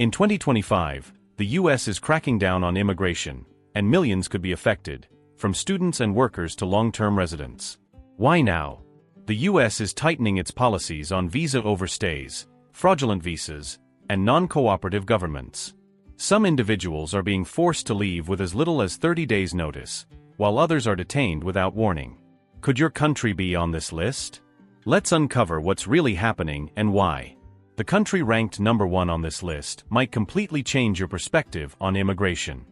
In 2025, the U.S. is cracking down on immigration, and millions could be affected, from students and workers to long-term residents. Why now? The U.S. is tightening its policies on visa overstays, fraudulent visas, and non-cooperative governments. Some individuals are being forced to leave with as little as 30 days' notice, while others are detained without warning. Could your country be on this list? Let's uncover what's really happening and why. The country ranked number 1 on this list might completely change your perspective on immigration.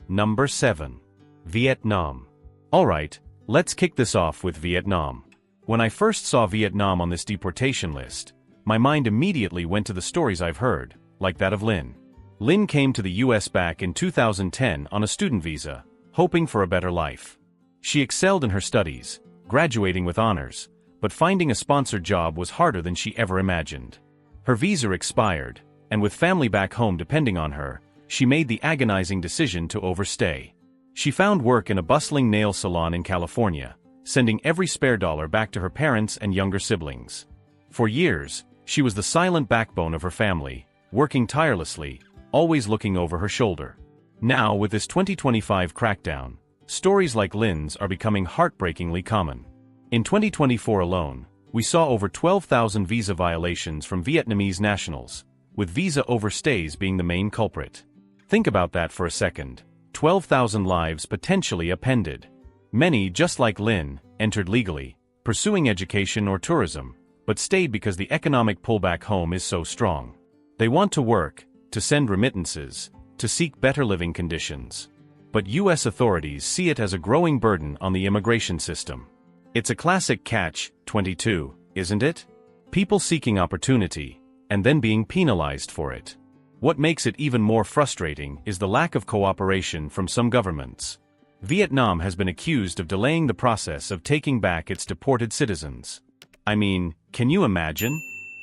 Number 7. Vietnam. Alright, let's kick this off with Vietnam. When I first saw Vietnam on this deportation list, my mind immediately went to the stories I've heard, like that of Linh. Linh came to the U.S. back in 2010 on a student visa, hoping for a better life. She excelled in her studies, graduating with honors, but finding a sponsored job was harder than she ever imagined. Her visa expired, and with family back home depending on her, she made the agonizing decision to overstay. She found work in a bustling nail salon in California, sending every spare dollar back to her parents and younger siblings. For years, she was the silent backbone of her family, working tirelessly, always looking over her shoulder. Now, with this 2025 crackdown, stories like Linh's are becoming heartbreakingly common. In 2024 alone, we saw over 12,000 visa violations from Vietnamese nationals, with visa overstays being the main culprit. Think about that for a second. 12,000 lives potentially upended. Many, just like Linh, entered legally, pursuing education or tourism, but stayed because the economic pull back home is so strong. They want to work, to send remittances, to seek better living conditions. But U.S. authorities see it as a growing burden on the immigration system. It's a classic catch-22, isn't it? People seeking opportunity, and then being penalized for it. What makes it even more frustrating is the lack of cooperation from some governments. Vietnam has been accused of delaying the process of taking back its deported citizens. I mean, can you imagine?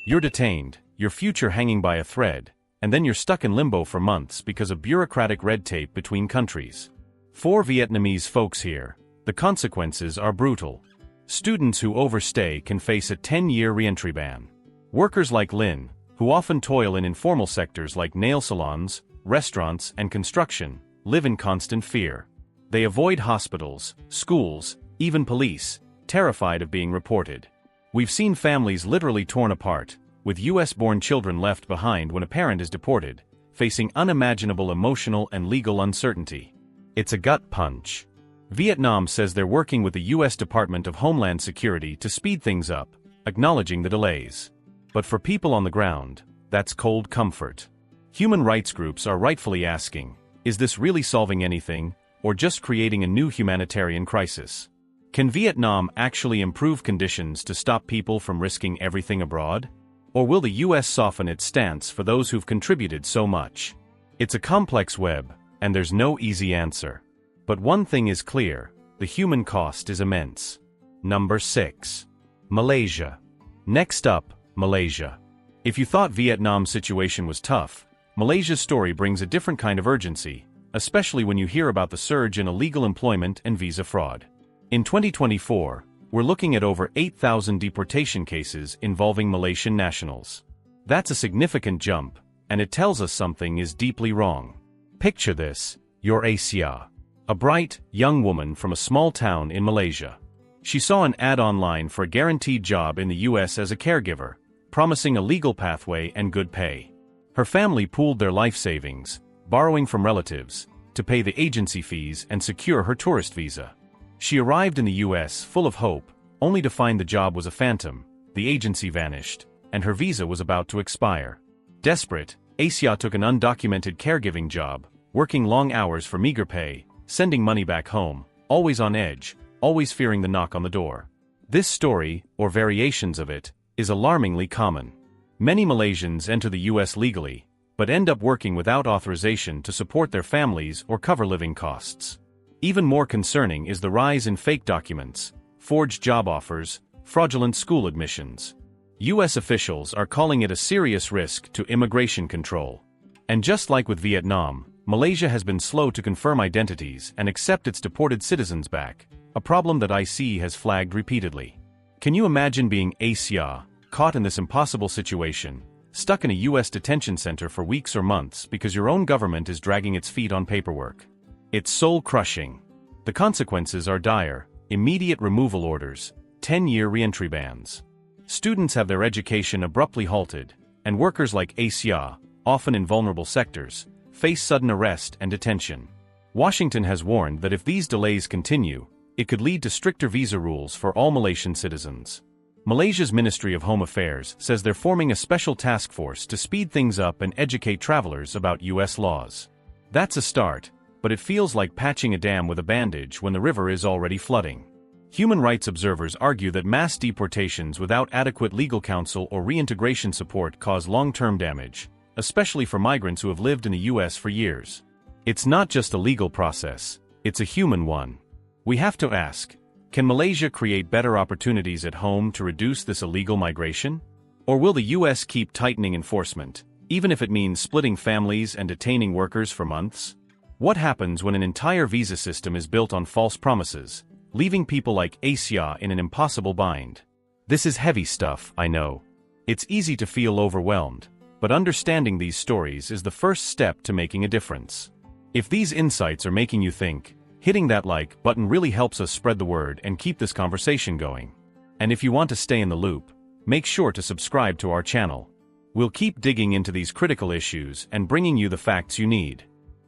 You're detained, your future hanging by a thread, and then you're stuck in limbo for months because of bureaucratic red tape between countries. For Vietnamese folks here, the consequences are brutal. Students who overstay can face a 10-year reentry ban. Workers like Linh, who often toil in informal sectors like nail salons, restaurants, and construction, live in constant fear. They avoid hospitals, schools, even police, terrified of being reported. We've seen families literally torn apart, with U.S.-born children left behind when a parent is deported, facing unimaginable emotional and legal uncertainty. It's a gut punch. Vietnam says they're working with the U.S. Department of Homeland Security to speed things up, acknowledging the delays. But for people on the ground, that's cold comfort. Human rights groups are rightfully asking, is this really solving anything, or just creating a new humanitarian crisis? Can Vietnam actually improve conditions to stop people from risking everything abroad? Or will the U.S. soften its stance for those who've contributed so much? It's a complex web, and there's no easy answer. But one thing is clear, the human cost is immense. Number 6. Malaysia. Next up, Malaysia. If you thought Vietnam's situation was tough, Malaysia's story brings a different kind of urgency, especially when you hear about the surge in illegal employment and visa fraud. In 2024, we're looking at over 8,000 deportation cases involving Malaysian nationals. That's a significant jump, and it tells us something is deeply wrong. Picture this, you're Aisyah, a bright, young woman from a small town in Malaysia. She saw an ad online for a guaranteed job in the U.S. as a caregiver, promising a legal pathway and good pay. Her family pooled their life savings, borrowing from relatives, to pay the agency fees and secure her tourist visa. She arrived in the U.S. full of hope, only to find the job was a phantom, the agency vanished, and her visa was about to expire. Desperate, Aisyah took an undocumented caregiving job, working long hours for meager pay, sending money back home, always on edge, always fearing the knock on the door. This story, or variations of it, is alarmingly common. Many Malaysians enter the U.S. legally, but end up working without authorization to support their families or cover living costs. Even more concerning is the rise in fake documents, forged job offers, fraudulent school admissions. U.S. officials are calling it a serious risk to immigration control. And just like with Vietnam, Malaysia has been slow to confirm identities and accept its deported citizens back, a problem that IC has flagged repeatedly. Can you imagine being Aisyah, caught in this impossible situation, stuck in a U.S. detention center for weeks or months because your own government is dragging its feet on paperwork. It's soul-crushing. The consequences are dire: immediate removal orders, 10-year reentry bans. Students have their education abruptly halted, and workers like Aisyah, often in vulnerable sectors, face sudden arrest and detention. Washington has warned that if these delays continue, it could lead to stricter visa rules for all Malaysian citizens. Malaysia's Ministry of Home Affairs says they're forming a special task force to speed things up and educate travelers about U.S. laws. That's a start, but it feels like patching a dam with a bandage when the river is already flooding. Human rights observers argue that mass deportations without adequate legal counsel or reintegration support cause long-term damage, especially for migrants who have lived in the U.S. for years. It's not just a legal process, it's a human one. We have to ask, can Malaysia create better opportunities at home to reduce this illegal migration? Or will the U.S. keep tightening enforcement, even if it means splitting families and detaining workers for months? What happens when an entire visa system is built on false promises, leaving people like Aisyah in an impossible bind? This is heavy stuff, I know. It's easy to feel overwhelmed, but understanding these stories is the first step to making a difference. If these insights are making you think, hitting that like button really helps us spread the word and keep this conversation going. And if you want to stay in the loop, make sure to subscribe to our channel. We'll keep digging into these critical issues and bringing you the facts you need.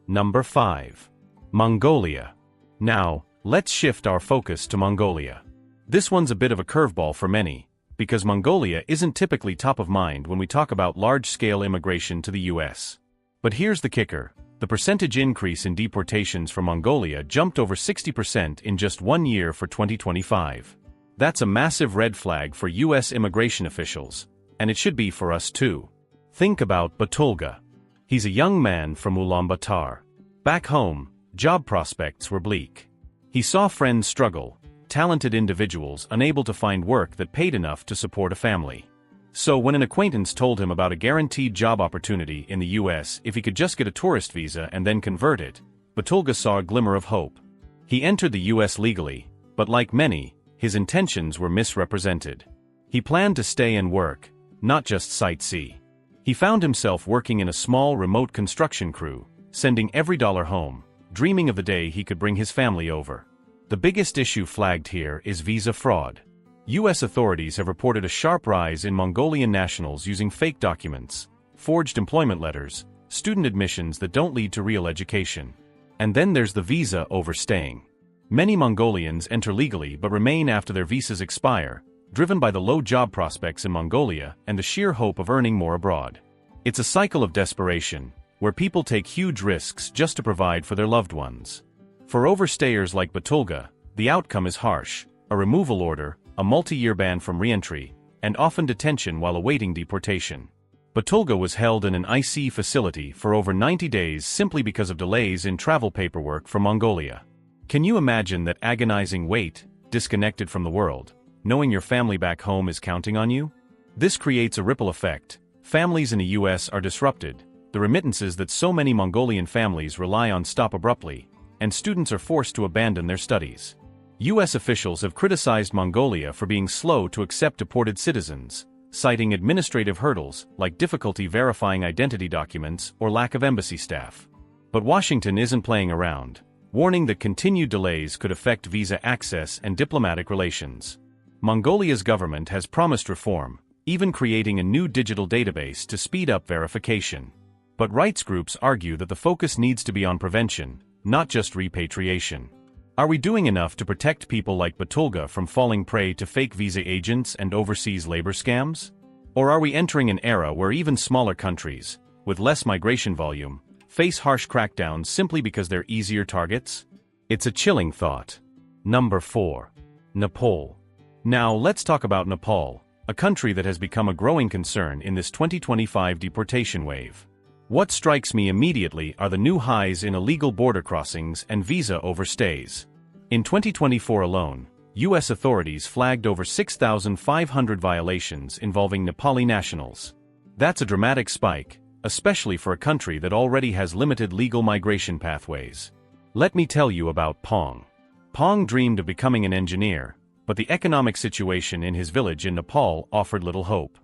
Number 5. Mongolia. Now, let's shift our focus to Mongolia. This one's a bit of a curveball for many, because Mongolia isn't typically top of mind when we talk about large-scale immigration to the U.S. But here's the kicker. The percentage increase in deportations from Mongolia jumped over 60% in just 1 year for 2025. That's a massive red flag for U.S. immigration officials, and it should be for us too. Think about Battulga. He's a young man from Ulaanbaatar. Back home, job prospects were bleak. He saw friends struggle, talented individuals unable to find work that paid enough to support a family. So when an acquaintance told him about a guaranteed job opportunity in the U.S. if he could just get a tourist visa and then convert it, Battulga saw a glimmer of hope. He entered the U.S. legally, but like many, his intentions were misrepresented. He planned to stay and work, not just sightsee. He found himself working in a small remote construction crew, sending every dollar home, dreaming of the day he could bring his family over. The biggest issue flagged here is visa fraud. U.S. authorities have reported a sharp rise in Mongolian nationals using fake documents, forged employment letters, student admissions that don't lead to real education. And then there's the visa overstaying. Many Mongolians enter legally but remain after their visas expire, driven by the low job prospects in Mongolia and the sheer hope of earning more abroad. It's a cycle of desperation, where people take huge risks just to provide for their loved ones. For overstayers like Battulga, the outcome is harsh: a removal order, a multi-year ban from reentry, and often detention while awaiting deportation. Battulga was held in an Insyd facility for over 90 days simply because of delays in travel paperwork from Mongolia. Can you imagine that agonizing wait, disconnected from the world, knowing your family back home is counting on you? This creates a ripple effect. Families in the U.S. are disrupted, the remittances that so many Mongolian families rely on stop abruptly, and students are forced to abandon their studies. U.S. officials have criticized Mongolia for being slow to accept deported citizens, citing administrative hurdles like difficulty verifying identity documents or lack of embassy staff. But Washington isn't playing around, warning that continued delays could affect visa access and diplomatic relations. Mongolia's government has promised reform, even creating a new digital database to speed up verification. But rights groups argue that the focus needs to be on prevention, not just repatriation. Are we doing enough to protect people like Battulga from falling prey to fake visa agents and overseas labor scams? Or are we entering an era where even smaller countries, with less migration volume, face harsh crackdowns simply because they're easier targets? It's a chilling thought. Number 4. Nepal. Now let's talk about Nepal, a country that has become a growing concern in this 2025 deportation wave. What strikes me immediately are the new highs in illegal border crossings and visa overstays. In 2024 alone, U.S. authorities flagged over 6,500 violations involving Nepali nationals. That's a dramatic spike, especially for a country that already has limited legal migration pathways. Let me tell you about Pong. Pong dreamed of becoming an engineer, but the economic situation in his village in Nepal offered little hope.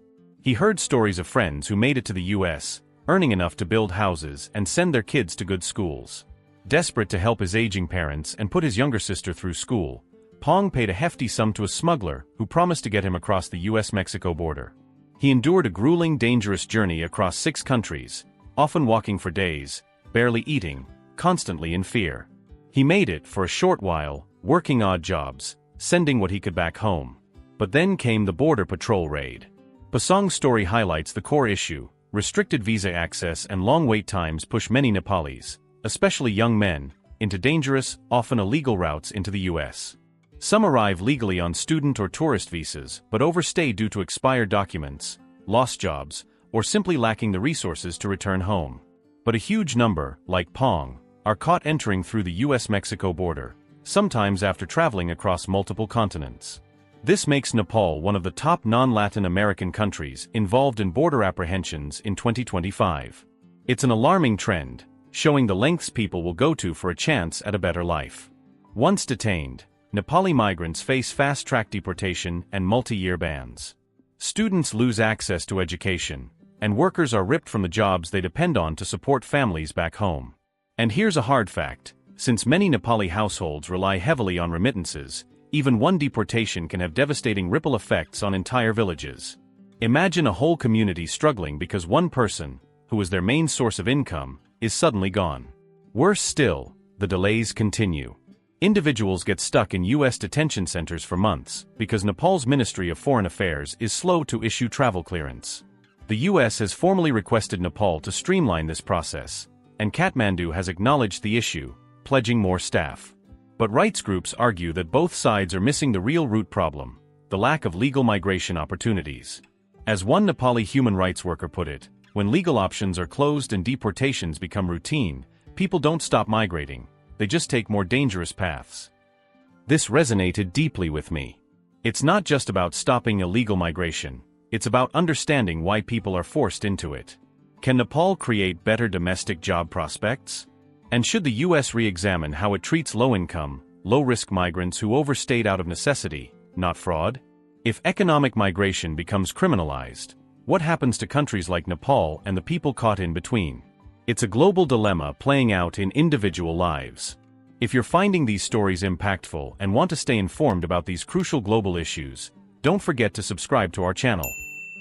He heard stories of friends who made it to the U.S., earning enough to build houses and send their kids to good schools. Desperate to help his aging parents and put his younger sister through school, Pong paid a hefty sum to a smuggler who promised to get him across the U.S.-Mexico border. He endured a grueling, dangerous journey across 6 countries, often walking for days, barely eating, constantly in fear. He made it for a short while, working odd jobs, sending what he could back home. But then came the border patrol raid. Pasang's story highlights the core issue: restricted visa access and long wait times push many Nepalis, especially young men, into dangerous, often illegal routes into the U.S. Some arrive legally on student or tourist visas but overstay due to expired documents, lost jobs, or simply lacking the resources to return home. But a huge number, like Pong, are caught entering through the U.S.-Mexico border, sometimes after traveling across multiple continents. This makes Nepal one of the top non-Latin American countries involved in border apprehensions in 2025. It's an alarming trend, showing the lengths people will go to for a chance at a better life. Once detained, Nepali migrants face fast-track deportation and multi-year bans. Students lose access to education, and workers are ripped from the jobs they depend on to support families back home. And here's a hard fact: since many Nepali households rely heavily on remittances, even one deportation can have devastating ripple effects on entire villages. Imagine a whole community struggling because one person, who was their main source of income, is suddenly gone. Worse still, the delays continue. Individuals get stuck in U.S. detention centers for months because Nepal's Ministry of Foreign Affairs is slow to issue travel clearance. The U.S. has formally requested Nepal to streamline this process, and Kathmandu has acknowledged the issue, pledging more staff. But rights groups argue that both sides are missing the real root problem: the lack of legal migration opportunities. As one Nepali human rights worker put it, when legal options are closed and deportations become routine, people don't stop migrating, they just take more dangerous paths. This resonated deeply with me. It's not just about stopping illegal migration, it's about understanding why people are forced into it. Can Nepal create better domestic job prospects? And should the U.S. re-examine how it treats low-income, low-risk migrants who overstayed out of necessity, not fraud? If economic migration becomes criminalized, what happens to countries like Nepal and the people caught in between? It's a global dilemma playing out in individual lives. If you're finding these stories impactful and want to stay informed about these crucial global issues, don't forget to subscribe to our channel.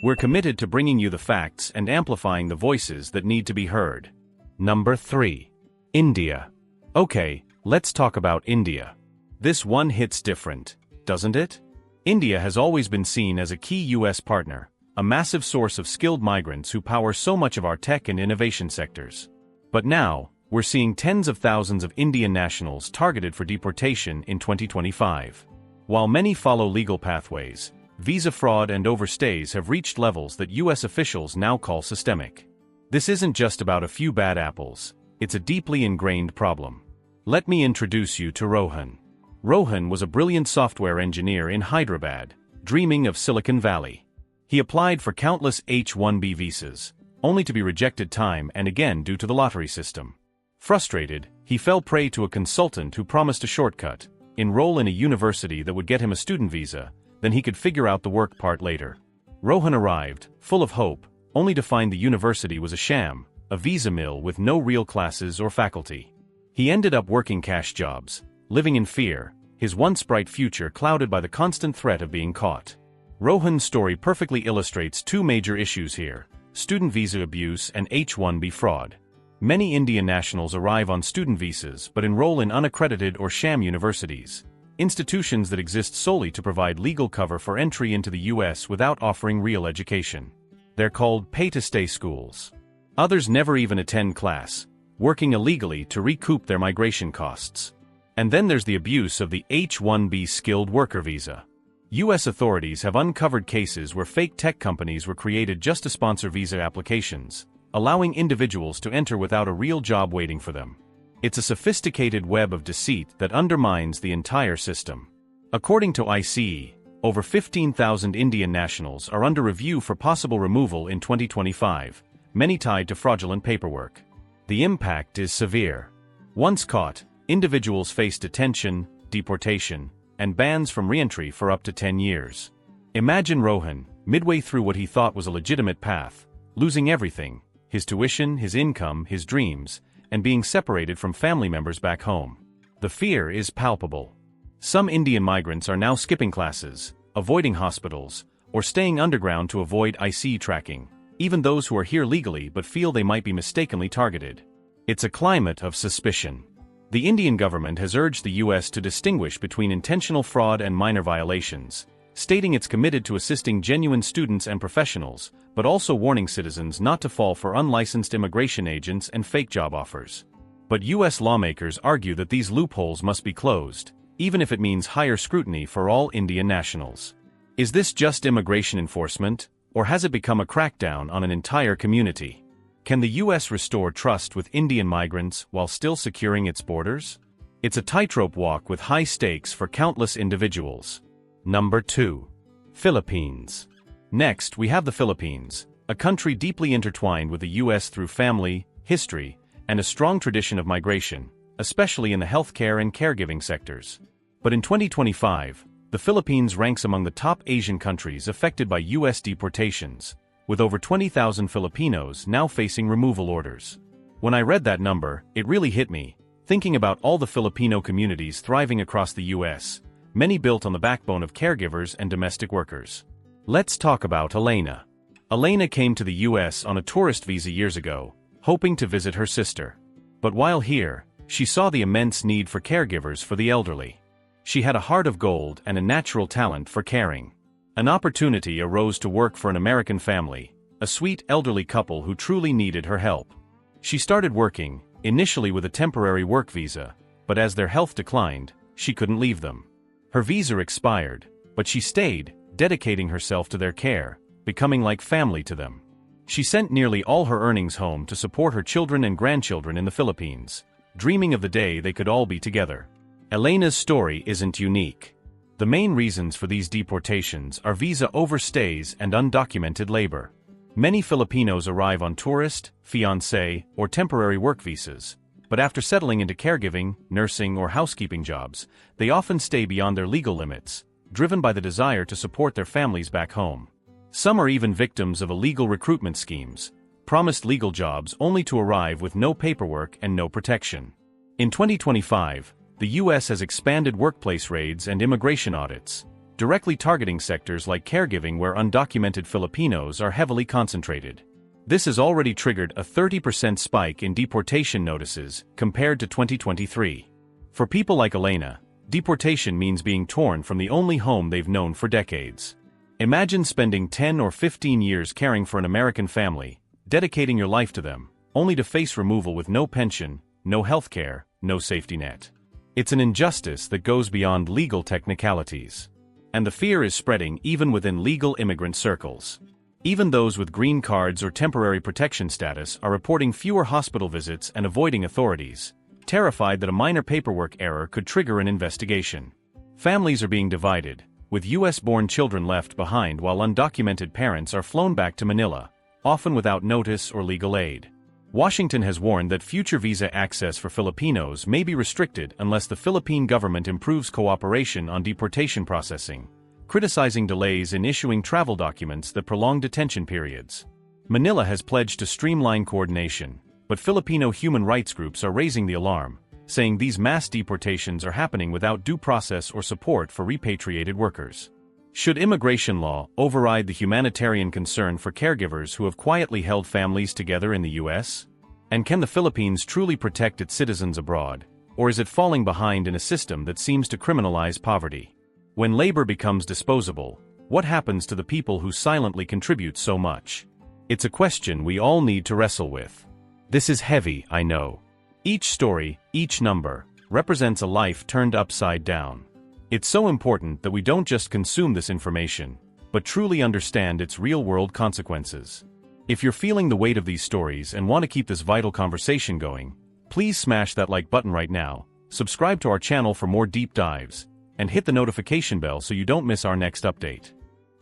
We're committed to bringing you the facts and amplifying the voices that need to be heard. Number 3. India. Okay, let's talk about India. This one hits different, doesn't it? India has always been seen as a key U.S. partner, a massive source of skilled migrants who power so much of our tech and innovation sectors. But now, we're seeing tens of thousands of Indian nationals targeted for deportation in 2025. While many follow legal pathways, visa fraud and overstays have reached levels that U.S. officials now call systemic. This isn't just about a few bad apples. It's a deeply ingrained problem. Let me introduce you to Rohan. Rohan was a brilliant software engineer in Hyderabad, dreaming of Silicon Valley. He applied for countless H-1B visas, only to be rejected time and again due to the lottery system. Frustrated, he fell prey to a consultant who promised a shortcut: enroll in a university that would get him a student visa, then he could figure out the work part later. Rohan arrived, full of hope, only to find the university was a sham, a visa mill with no real classes or faculty. He ended up working cash jobs, living in fear, his once bright future clouded by the constant threat of being caught. Rohan's story perfectly illustrates two major issues here: student visa abuse and H-1B fraud. Many Indian nationals arrive on student visas but enroll in unaccredited or sham universities, institutions that exist solely to provide legal cover for entry into the U.S. without offering real education. They're called pay-to-stay schools. Others never even attend class, working illegally to recoup their migration costs. And then there's the abuse of the H-1B skilled worker visa. U.S. authorities have uncovered cases where fake tech companies were created just to sponsor visa applications, allowing individuals to enter without a real job waiting for them. It's a sophisticated web of deceit that undermines the entire system. According to Aisyah, over 15,000 Indian nationals are under review for possible removal in 2025, many tied to fraudulent paperwork. The impact is severe. Once caught, individuals face detention, deportation, and bans from re-entry for up to 10 years. Imagine Rohan, midway through what he thought was a legitimate path, losing everything: his tuition, his income, his dreams, and being separated from family members back home. The fear is palpable. Some Indian migrants are now skipping classes, avoiding hospitals, or staying underground to avoid IC tracking, even those who are here legally but feel they might be mistakenly targeted. It's a climate of suspicion. The Indian government has urged the U.S. to distinguish between intentional fraud and minor violations, stating it's committed to assisting genuine students and professionals, but also warning citizens not to fall for unlicensed immigration agents and fake job offers. But U.S. lawmakers argue that these loopholes must be closed, even if it means higher scrutiny for all Indian nationals. Is this just immigration enforcement, or has it become a crackdown on an entire community? Can the U.S. restore trust with Indian migrants while still securing its borders? It's a tightrope walk with high stakes for countless individuals. Number 2. Philippines. Next, we have the Philippines, a country deeply intertwined with the U.S. through family, history, and a strong tradition of migration, especially in the healthcare and caregiving sectors. But in 2025, the Philippines ranks among the top Asian countries affected by U.S. deportations, with over 20,000 Filipinos now facing removal orders. When I read that number, it really hit me, thinking about all the Filipino communities thriving across the U.S., many built on the backbone of caregivers and domestic workers. Let's talk about Elena. Elena came to the U.S. on a tourist visa years ago, hoping to visit her sister. But while here, she saw the immense need for caregivers for the elderly. She had a heart of gold and a natural talent for caring. An opportunity arose to work for an American family, a sweet elderly couple who truly needed her help. She started working, initially with a temporary work visa, but as their health declined, she couldn't leave them. Her visa expired, but she stayed, dedicating herself to their care, becoming like family to them. She sent nearly all her earnings home to support her children and grandchildren in the Philippines, dreaming of the day they could all be together. Elena's story isn't unique. The main reasons for these deportations are visa overstays and undocumented labor. Many Filipinos arrive on tourist, fiancé, or temporary work visas, but after settling into caregiving, nursing, or housekeeping jobs, they often stay beyond their legal limits, driven by the desire to support their families back home. Some are even victims of illegal recruitment schemes, promised legal jobs only to arrive with no paperwork and no protection. In 2025, the U.S. has expanded workplace raids and immigration audits, directly targeting sectors like caregiving where undocumented Filipinos are heavily concentrated. This has already triggered a 30% spike in deportation notices compared to 2023. For people like Elena, deportation means being torn from the only home they've known for decades. Imagine spending 10 or 15 years caring for an American family, dedicating your life to them, only to face removal with no pension, no healthcare, no safety net. It's an injustice that goes beyond legal technicalities. And the fear is spreading even within legal immigrant circles. Even those with green cards or temporary protection status are reporting fewer hospital visits and avoiding authorities, terrified that a minor paperwork error could trigger an investigation. Families are being divided, with U.S.-born children left behind while undocumented parents are flown back to Manila, often without notice or legal aid. Washington has warned that future visa access for Filipinos may be restricted unless the Philippine government improves cooperation on deportation processing, criticizing delays in issuing travel documents that prolong detention periods. Manila has pledged to streamline coordination, but Filipino human rights groups are raising the alarm, saying these mass deportations are happening without due process or support for repatriated workers. Should immigration law override the humanitarian concern for caregivers who have quietly held families together in the U.S.? And can the Philippines truly protect its citizens abroad, or is it falling behind in a system that seems to criminalize poverty? When labor becomes disposable, what happens to the people who silently contribute so much? It's a question we all need to wrestle with. This is heavy, I know. Each story, each number, represents a life turned upside down. It's so important that we don't just consume this information, but truly understand its real-world consequences. If you're feeling the weight of these stories and want to keep this vital conversation going, please smash that like button right now, subscribe to our channel for more deep dives, and hit the notification bell so you don't miss our next update.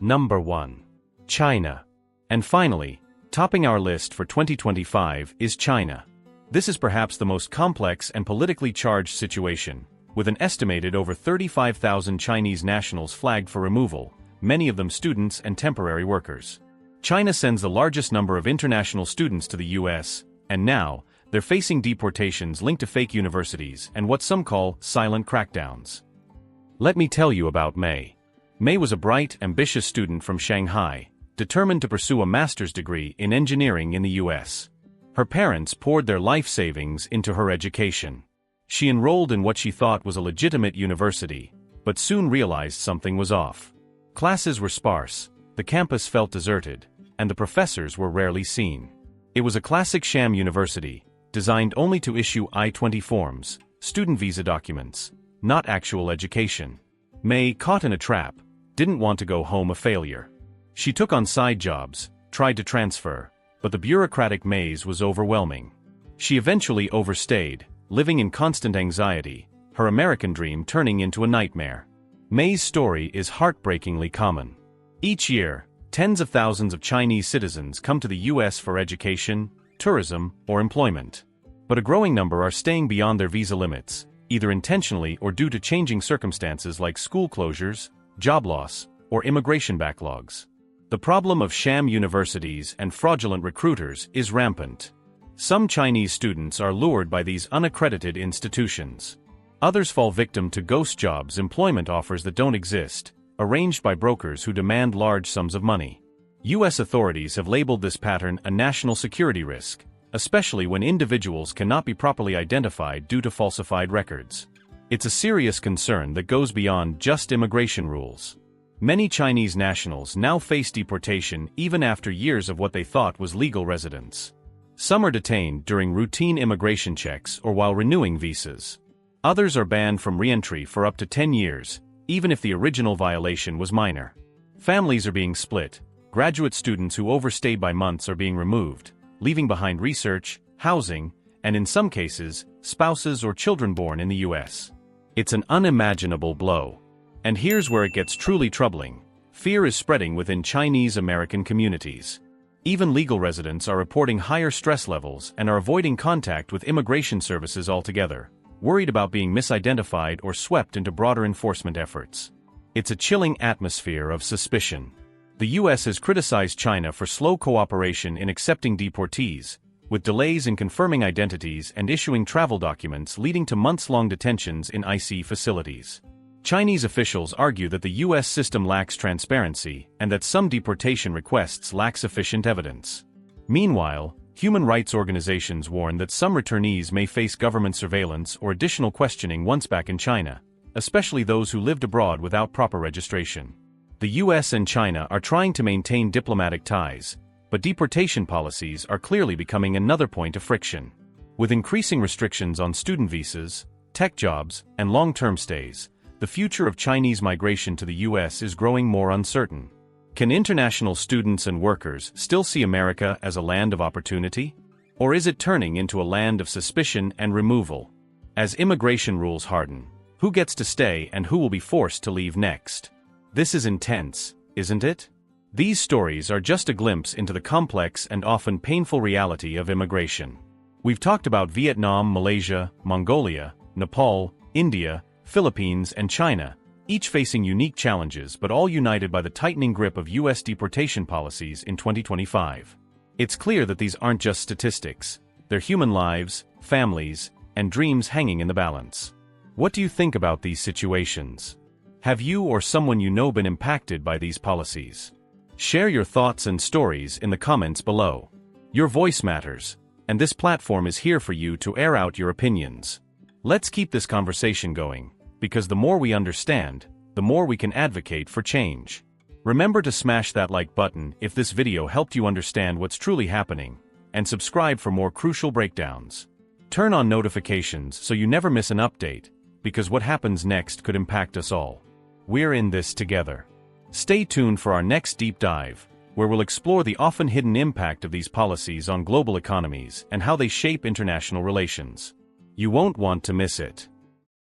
Number 1. China. And finally, topping our list for 2025 is China. This is perhaps the most complex and politically charged situation, with an estimated over 35,000 Chinese nationals flagged for removal, many of them students and temporary workers. China sends the largest number of international students to the U.S., and now, they're facing deportations linked to fake universities and what some call silent crackdowns. Let me tell you about May. May was a bright, ambitious student from Shanghai, determined to pursue a master's degree in engineering in the U.S. Her parents poured their life savings into her education. She enrolled in what she thought was a legitimate university, but soon realized something was off. Classes were sparse, the campus felt deserted, and the professors were rarely seen. It was a classic sham university, designed only to issue I-20 forms, student visa documents, not actual education. May, caught in a trap, didn't want to go home a failure. She took on side jobs, tried to transfer, but the bureaucratic maze was overwhelming. She eventually overstayed, living in constant anxiety, her American dream turning into a nightmare. May's story is heartbreakingly common. Each year, tens of thousands of Chinese citizens come to the U.S. for education, tourism, or employment. But a growing number are staying beyond their visa limits, either intentionally or due to changing circumstances like school closures, job loss, or immigration backlogs. The problem of sham universities and fraudulent recruiters is rampant. Some Chinese students are lured by these unaccredited institutions. Others fall victim to ghost jobs, employment offers that don't exist, arranged by brokers who demand large sums of money. U.S. authorities have labeled this pattern a national security risk, especially when individuals cannot be properly identified due to falsified records. It's a serious concern that goes beyond just immigration rules. Many Chinese nationals now face deportation even after years of what they thought was legal residence. Some are detained during routine immigration checks or while renewing visas. Others are banned from re-entry for up to 10 years, even if the original violation was minor. Families are being split, graduate students who overstayed by months are being removed, leaving behind research, housing, and in some cases, spouses or children born in the U.S. It's an unimaginable blow. And here's where it gets truly troubling. Fear is spreading within Chinese American communities. Even legal residents are reporting higher stress levels and are avoiding contact with immigration services altogether, worried about being misidentified or swept into broader enforcement efforts. It's a chilling atmosphere of suspicion. The U.S. has criticized China for slow cooperation in accepting deportees, with delays in confirming identities and issuing travel documents leading to months-long detentions in IC facilities. Chinese officials argue that the U.S. system lacks transparency and that some deportation requests lack sufficient evidence. Meanwhile, human rights organizations warn that some returnees may face government surveillance or additional questioning once back in China, especially those who lived abroad without proper registration. The U.S. and China are trying to maintain diplomatic ties, but deportation policies are clearly becoming another point of friction. With increasing restrictions on student visas, tech jobs, and long-term stays, the future of Chinese migration to the U.S. is growing more uncertain. Can international students and workers still see America as a land of opportunity? Or is it turning into a land of suspicion and removal? As immigration rules harden, who gets to stay and who will be forced to leave next? This is intense, isn't it? These stories are just a glimpse into the complex and often painful reality of immigration. We've talked about Vietnam, Malaysia, Mongolia, Nepal, India, Philippines, and China, each facing unique challenges but all united by the tightening grip of U.S. deportation policies in 2025. It's clear that these aren't just statistics, they're human lives, families, and dreams hanging in the balance. What do you think about these situations? Have you or someone you know been impacted by these policies? Share your thoughts and stories in the comments below. Your voice matters, and this platform is here for you to air out your opinions. Let's keep this conversation going, because the more we understand, the more we can advocate for change. Remember to smash that like button if this video helped you understand what's truly happening, and subscribe for more crucial breakdowns. Turn on notifications so you never miss an update, because what happens next could impact us all. We're in this together. Stay tuned for our next deep dive, where we'll explore the often hidden impact of these policies on global economies and how they shape international relations. You won't want to miss it.